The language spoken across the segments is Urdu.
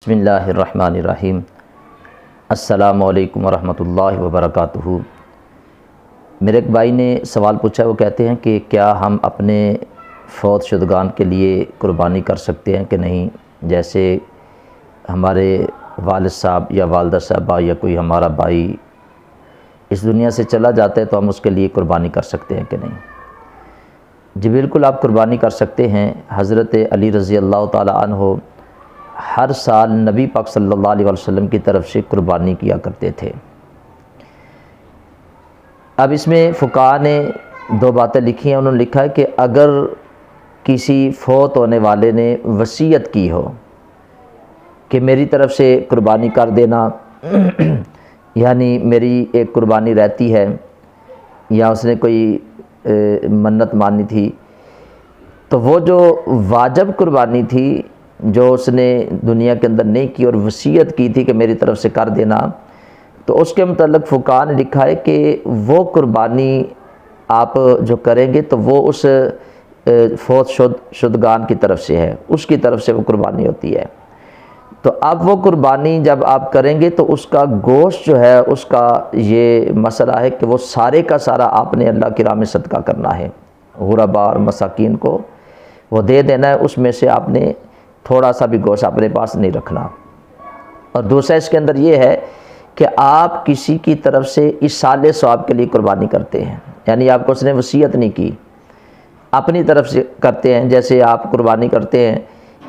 بسم اللہ الرحمن الرحیم۔ السلام علیکم ورحمۃ اللہ وبرکاتہ۔ میرے ایک بھائی نے سوال پوچھا، وہ کہتے ہیں کہ کیا ہم اپنے فوت شدگان کے لیے قربانی کر سکتے ہیں کہ نہیں؟ جیسے ہمارے والد صاحب یا والدہ صاحبہ یا کوئی ہمارا بھائی اس دنیا سے چلا جاتا ہے تو ہم اس کے لیے قربانی کر سکتے ہیں کہ نہیں؟ جی بالکل، آپ قربانی کر سکتے ہیں۔ حضرت علی رضی اللہ تعالی عنہ ہر سال نبی پاک صلی اللہ علیہ وسلم کی طرف سے قربانی کیا کرتے تھے۔ اب اس میں فقہاء نے دو باتیں لکھی ہیں۔ انہوں نے لکھا ہے کہ اگر کسی فوت ہونے والے نے وصیت کی ہو کہ میری طرف سے قربانی کر دینا، یعنی میری ایک قربانی رہتی ہے، یا اس نے کوئی منت مانی تھی، تو وہ جو واجب قربانی تھی جو اس نے دنیا کے اندر نہیں کی اور وصیت کی تھی کہ میری طرف سے کر دینا، تو اس کے متعلق فقہاء نے لکھا ہے کہ وہ قربانی آپ جو کریں گے تو وہ اس فوت شدگان کی طرف سے ہے، اس کی طرف سے وہ قربانی ہوتی ہے۔ تو اب وہ قربانی جب آپ کریں گے تو اس کا گوشت جو ہے، اس کا یہ مسئلہ ہے کہ وہ سارے کا سارا آپ نے اللہ کی راہ میں صدقہ کرنا ہے، غرباء اور مساکین کو وہ دے دینا ہے، اس میں سے آپ نے تھوڑا سا بھی گوشت اپنے پاس نہیں رکھنا۔ اور دوسرا اس کے اندر یہ ہے کہ آپ کسی کی طرف سے ایصال ثواب کے لیے قربانی کرتے ہیں، یعنی آپ کو اس نے وصیت نہیں کی، اپنی طرف سے کرتے ہیں۔ جیسے آپ قربانی کرتے ہیں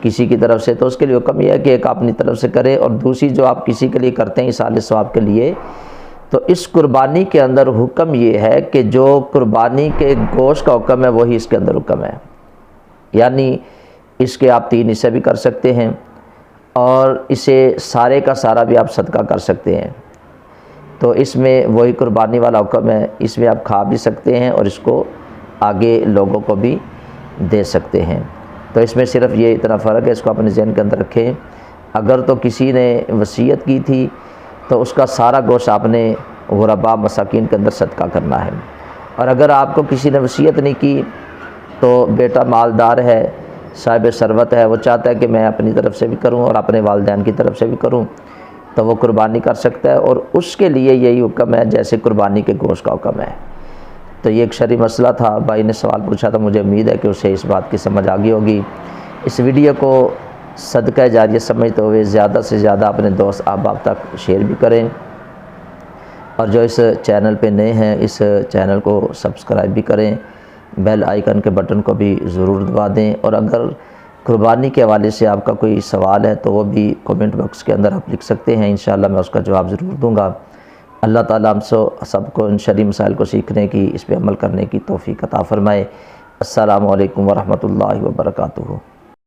کسی کی طرف سے تو اس کے لیے حکم یہ ہے کہ ایک اپنی طرف سے کرے، اور دوسری جو آپ کسی کے لیے کرتے ہیں ایصال ثواب کے لیے، تو اس قربانی کے اندر حکم یہ ہے کہ جو قربانی کے گوشت کا حکم ہے وہی اس کے اندر حکم ہے، یعنی اس کے آپ 3 حصے بھی کر سکتے ہیں اور اسے سارے کا سارا بھی آپ صدقہ کر سکتے ہیں۔ تو اس میں وہی قربانی والا حکم ہے، اس میں آپ کھا بھی سکتے ہیں اور اس کو آگے لوگوں کو بھی دے سکتے ہیں۔ تو اس میں صرف یہ اتنا فرق ہے، اس کو اپنے ذہن کے اندر رکھیں۔ اگر تو کسی نے وصیت کی تھی تو اس کا سارا گوشت آپ نے غرباء مساکین کے اندر صدقہ کرنا ہے، اور اگر آپ کو کسی نے وصیت نہیں کی تو بیٹا مالدار ہے، صاحب ثروت ہے، وہ چاہتا ہے کہ میں اپنی طرف سے بھی کروں اور اپنے والدین کی طرف سے بھی کروں، تو وہ قربانی کر سکتا ہے، اور اس کے لیے یہی حکم ہے جیسے قربانی کے گوشت کا حکم ہے۔ تو یہ ایک شرعی مسئلہ تھا، بھائی نے سوال پوچھا تھا، مجھے امید ہے کہ اسے اس بات کی سمجھ آ گئی ہوگی۔ اس ویڈیو کو صدقہ جاریہ سمجھتے ہوئے زیادہ سے زیادہ اپنے دوست احباب تک شیئر بھی کریں، اور جو اس چینل پہ نئے ہیں اس چینل کو سبسکرائب بھی کریں، بیل آئیکن کے بٹن کو بھی ضرور دبا دیں، اور اگر قربانی کے حوالے سے آپ کا کوئی سوال ہے تو وہ بھی کومنٹ باکس کے اندر آپ لکھ سکتے ہیں، انشاءاللہ میں اس کا جواب ضرور دوں گا۔ اللہ تعالیٰ ہم سب کو ان شرعی مسائل کو سیکھنے کی، اس پہ عمل کرنے کی توفیق عطا فرمائے۔ السلام علیکم ورحمۃ اللہ وبرکاتہ۔